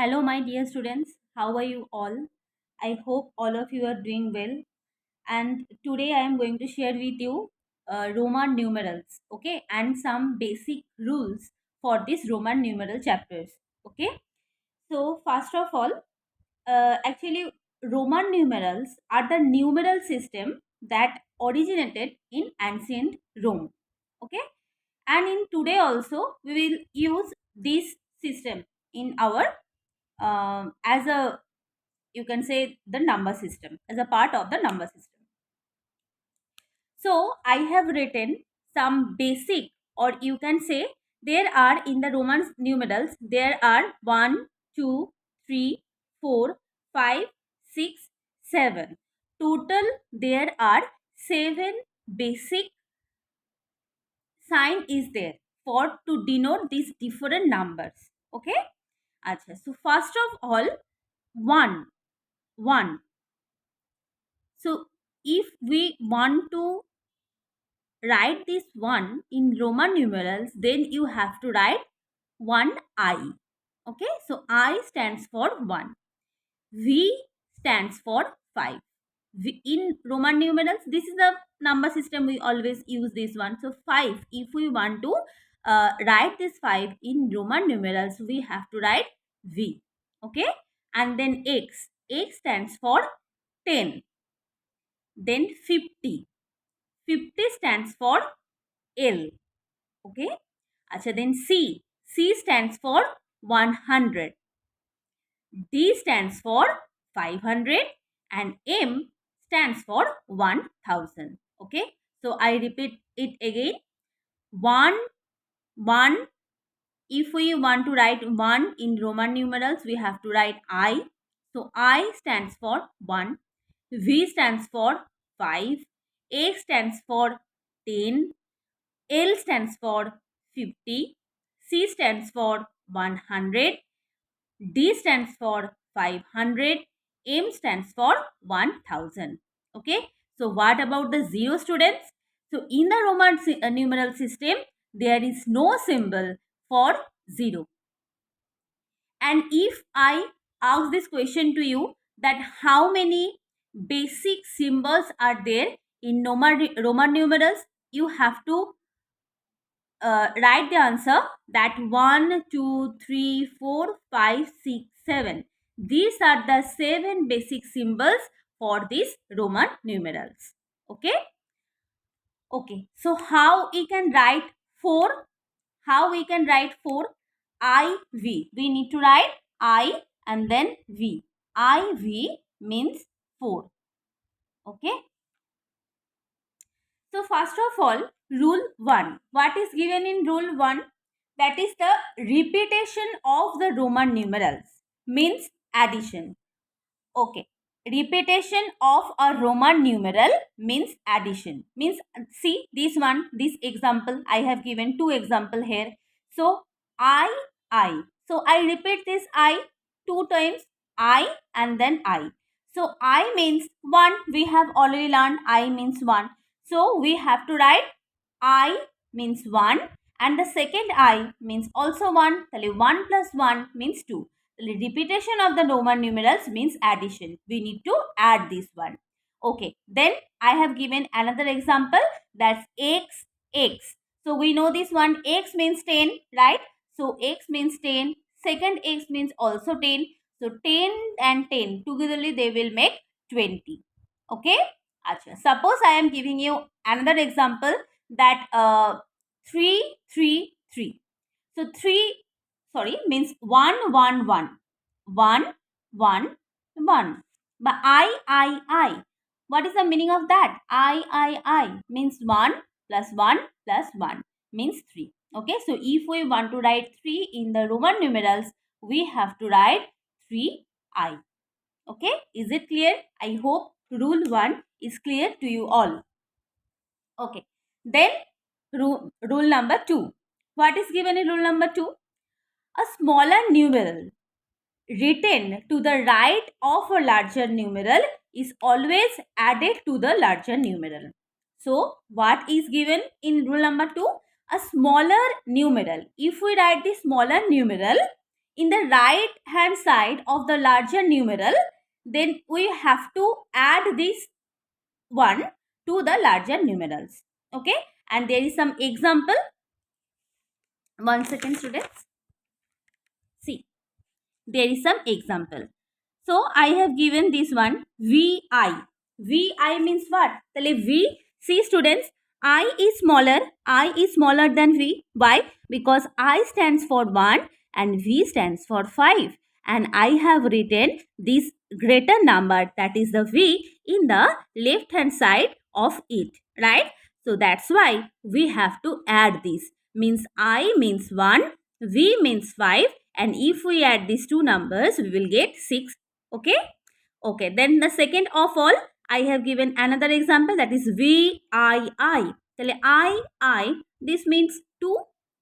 Hello, my dear students. How are you all? I hope all of you are doing well. And today I am going to share with you Roman numerals, okay, and some basic rules for this Roman numeral chapters, okay. So first of all, actually, Roman numerals are the numeral system that originated in ancient Rome, okay, and in today also we will use this system in our as a, you can say, the number system, as a part of the number system. So I have written some basic, or you can say, there are in the Roman numerals there are 1 2 3 4 5 6 7 total. There are 7 basic sign is there for to denote these different numbers, okay. Acha, so first of all, 1 1. So if we want to write this 1 in Roman numerals, then you have to write 1 I. Okay, so I stands for 1. V stands for 5. In Roman numerals, this is the number system we always use this one. So 5, if we want to write this 5 in Roman numerals, we have to write V. Okay, and then X. X stands for 10. Then 50. 50 stands for L. Okay. Acha, then C. C stands for 100. D stands for 500 and M stands for 1000. Okay. So I repeat it again. 1 1. If we want to write 1 in Roman numerals, we have to write I. So I stands for 1. V stands for 5. A stands for 10. L stands for 50. C stands for 100. D stands for 500. M stands for 1000. Okay. So what about the zero, students? So in the Roman numeral system, there is no symbol for zero. And if I ask this question to you, that how many basic symbols are there in Roman numerals, you have to write the answer that 1 2 3 4 5 6 7. These are the 7 basic symbols for these Roman numerals. Okay. Okay, so how we can write 4? How we can write 4? IV. We need to write I and then V. IV means 4. Okay. So first of all, rule 1. What is given in rule 1? That is the repetition of the Roman numerals, means addition. Okay. Repetition of a Roman numeral means addition. Means, see this one, this example, I have given 2 example here. So I. So I repeat this I 2 times, I and then I. So I means 1. We have already learned I means 1. So we have to write I means 1 and the second I means also 1. So 1 plus 1 means 2. Repetition of the Roman numerals means addition. We need to add this one. Okay. Then I have given another example, that's x, x. So we know this one, x means 10, right? So x means 10. Second x means also 10. So 10 and 10 togetherly they will make 20. Okay. Achha. Suppose I am giving you another example, that 3 3 3. So 3 means 1 1 1 1 1 1. But I. What is the meaning of that? I means 1 plus 1 plus 1 means 3. Okay, so if we want to write 3 in the Roman numerals, we have to write 3I. Okay, is it clear? I hope rule 1 is clear to you all. Okay, then rule number 2. What is given in rule number 2? A smaller numeral written to the right of a larger numeral is always added to the larger numeral. So, what is given in rule number 2? A smaller numeral. If we write the smaller numeral in the right hand side of the larger numeral, then we have to add this 1 to the larger numerals. Okay, and there is some example. 1 second, students. See, there is some example. So I have given this one VI. VI means what? Tell V. See students, I is smaller. I is smaller than V. Why? Because I stands for 1 and V stands for 5. And I have written this greater number, that is the V, in the left hand side of it. Right? So that's why we have to add this. Means I means 1, V means 5, and if we add these two numbers, we will get 6. Okay. Okay, then the second of all, I have given another example, that is VII. Tell I, this means 2,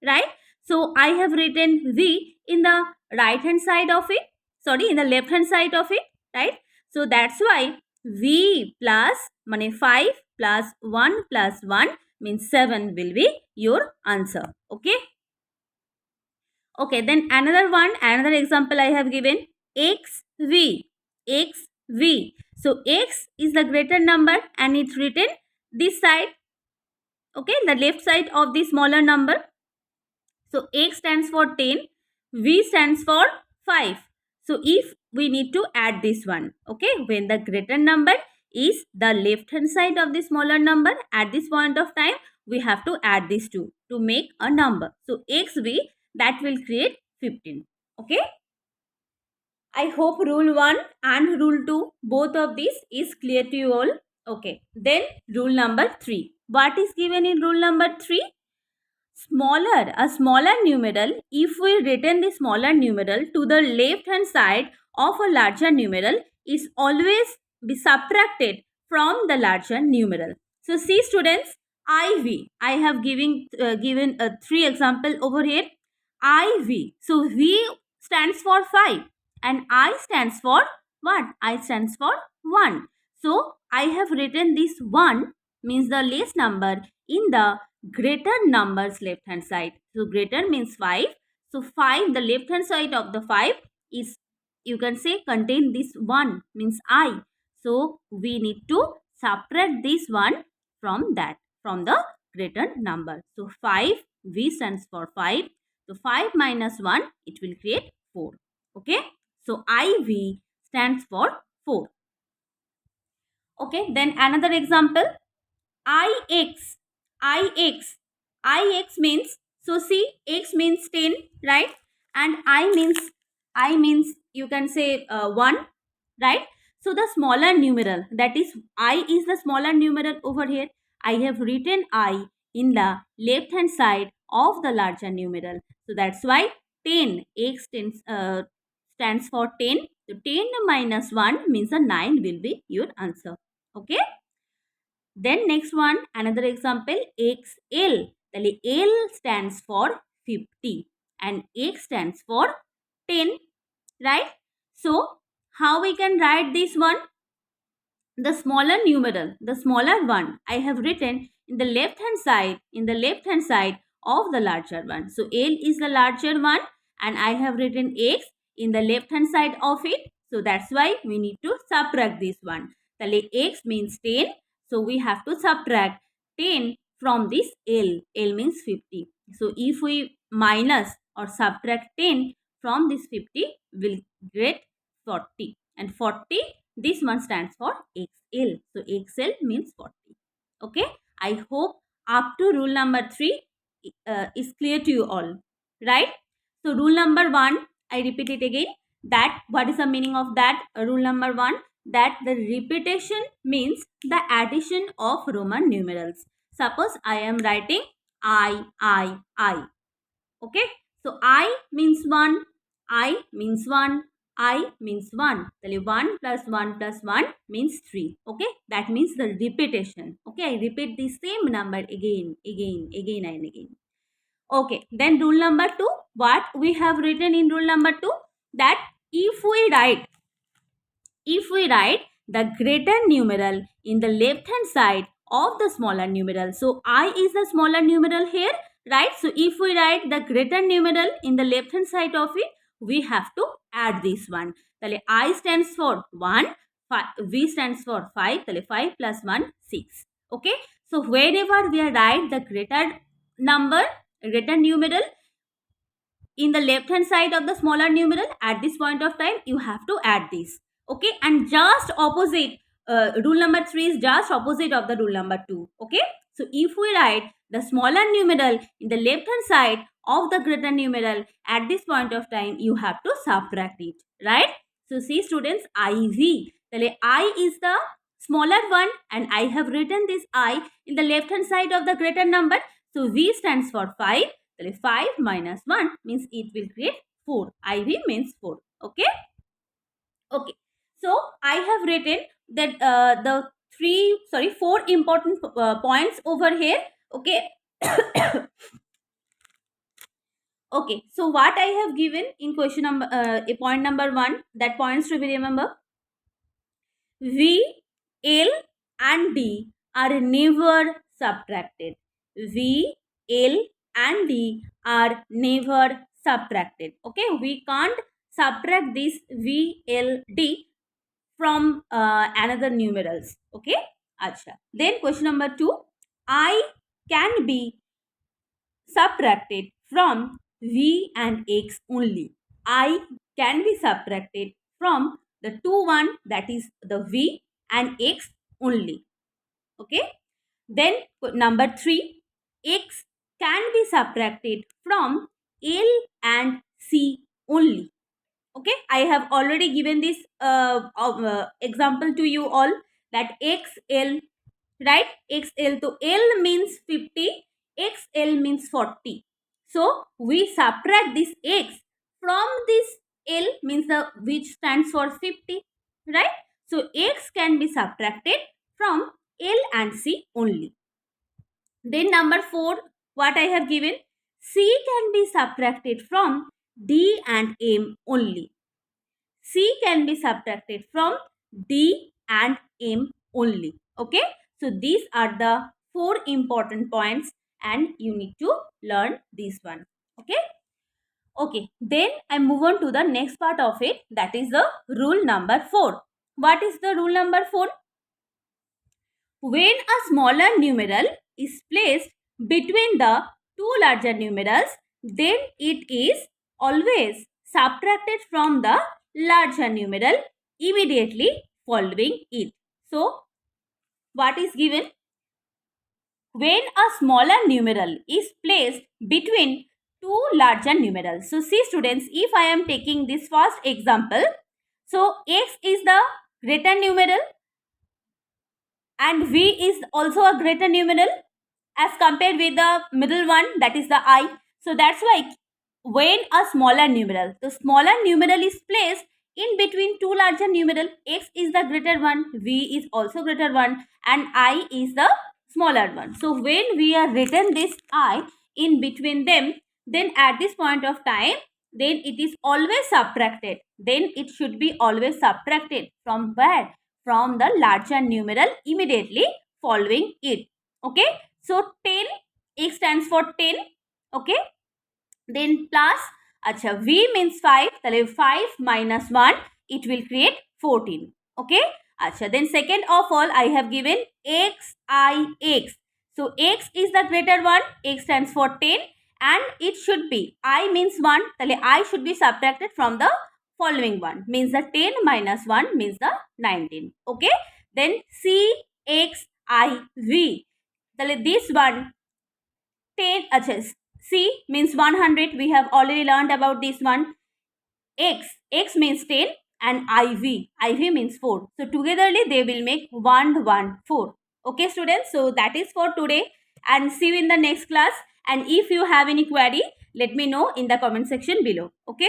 right? So I have written V in the right hand side of it, sorry, in the left hand side of it, right? So that's why V plus 5 plus 1 plus 1 means 7 will be your answer. Okay. Okay, then another example I have given, XV. XV. So X is the greater number and it's written this side, okay, the left side of the smaller number. So X stands for 10, V stands for 5. So if we need to add this one, okay, when the greater number is the left hand side of the smaller number, at this point of time, we have to add these two to make a number. So XV, that will create 15. Okay. I hope rule 1 and rule 2, both of these is clear to you all. Okay. Then rule number 3. What is given in rule number 3? A smaller numeral, if we return the smaller numeral to the left hand side of a larger numeral, is always be subtracted from the larger numeral. So see students, IV, I have given 3 example over here. IV, so V stands for 5 and I stands for what? I stands for 1. So I have written this 1 means the least number in the greater numbers left hand side. So greater means 5. So 5, the left hand side of the 5 is, you can say, contain this 1 means I. So we need to subtract this 1 from that, from the greater number. So 5, V stands for 5. So 5 minus 1, it will create 4. Okay. So IV stands for 4. Okay. Then another example, IX. IX. IX means, so see, X means 10, right? And I means you can say 1, right? So the smaller numeral, that is I is the smaller numeral over here. I have written I in the left hand side of the larger numeral. So that's why 10, X stands for 10. So 10 minus 1 means a 9 will be your answer. Okay. Then next one, another example, XL. The L stands for 50 and X stands for 10, right? So how we can write this one? The smaller numeral, the smaller one, I have written in the left hand side of the larger one. So L is the larger one and I have written X in the left hand side of it. So that's why we need to subtract this one. The X means 10. So we have to subtract 10 from this L. L means 50. So if we minus or subtract 10 from this 50, we'll get 40. And 40, this one stands for XL. So XL means 40. Okay. I hope up to rule number 3 is clear to you all. Right. So rule number 1, I repeat it again. That what is the meaning of that? Rule number 1, that the repetition means the addition of Roman numerals. Suppose I am writing I. Okay. So I means 1, I means 1, I means 1. So 1 plus 1 plus 1 means 3. Okay. That means the repetition. Okay. I repeat the same number again and again. Okay. Then rule number 2. What we have written in rule number 2? That if we write the greater numeral in the left hand side of the smaller numeral. So I is the smaller numeral here, right? So if we write the greater numeral in the left hand side of it, we have to add this one. তাহলে I stands for 1, V stands for 5, তাহলে 5 plus 1 6. Okay, so whenever we write the greater number, greater numeral in the left hand side of the smaller numeral, at this point of time you have to add this. Okay, and just opposite, rule number 3 is just opposite of the rule number 2. Okay, so if we write the smaller numeral in the left hand side of the greater numeral, at this point of time you have to subtract it, right? So see students, IV, I is the smaller one and I have written this I in the left hand side of the greater number. So V stands for 5. 5 minus 1 means it will create 4. IV means 4. Okay. Okay. So I have written that the 4 important points over here. Okay. Okay. So what I have given in question number point number 1, that points to be remember. V, L and D are never subtracted. V, L and D are never subtracted. Okay, we can't subtract this V, L, D from another numerals. Okay, acha. Then question number 2, I can be subtracted from V and X only. I can be subtracted from the two one, that is the V and X only. Okay. Then number 3, X can be subtracted from L and C only. Okay, I have already given this example to you all, that XL, right? XL, to L means 50, XL means 40. So we subtract this X from this L, means the which stands for 50, right? So X can be subtracted from L and C only. Then number 4, what I have given, C can be subtracted from D and M only. C can be subtracted from D and M only. Okay. So these are the 4 important points and you need to learn this one. Okay. Okay. Then I move on to the next part of it, that is the rule number 4. What is the rule number 4? When a smaller numeral is placed between the two larger numerals, then it is always subtracted from the larger numeral immediately following it. So, what is given? When a smaller numeral is placed between two larger numerals. So, see students, if I am taking this first example, so x is the greater numeral and V is also a greater numeral as compared with the middle one, that is the I. So that's why when a smaller numeral, the smaller numeral is placed in between two larger numeral, X is the greater one, V is also greater one and I is the smaller one. So when we are written this I in between them, then at this point of time, then it is always subtracted. Then it should be always subtracted from where? From the larger numeral immediately following it. Okay. So 10, X stands for 10. Okay. Then plus, acha, V means 5. 5 minus 1, it will create 14. Okay. Acha, then second of all, I have given X, I, X. So X is the greater one. X stands for 10 and it should be, I means 1. I should be subtracted from the following one, means the 10 minus 1 means the 19. Okay. Then C, X, I, V. This one 10, C means 100. We have already learned about this one. X means 10 and IV means 4. So togetherly they will make 1, 1, 4. Okay students, so that is for today and see you in the next class. And if you have any query, let me know in the comment section below. Okay.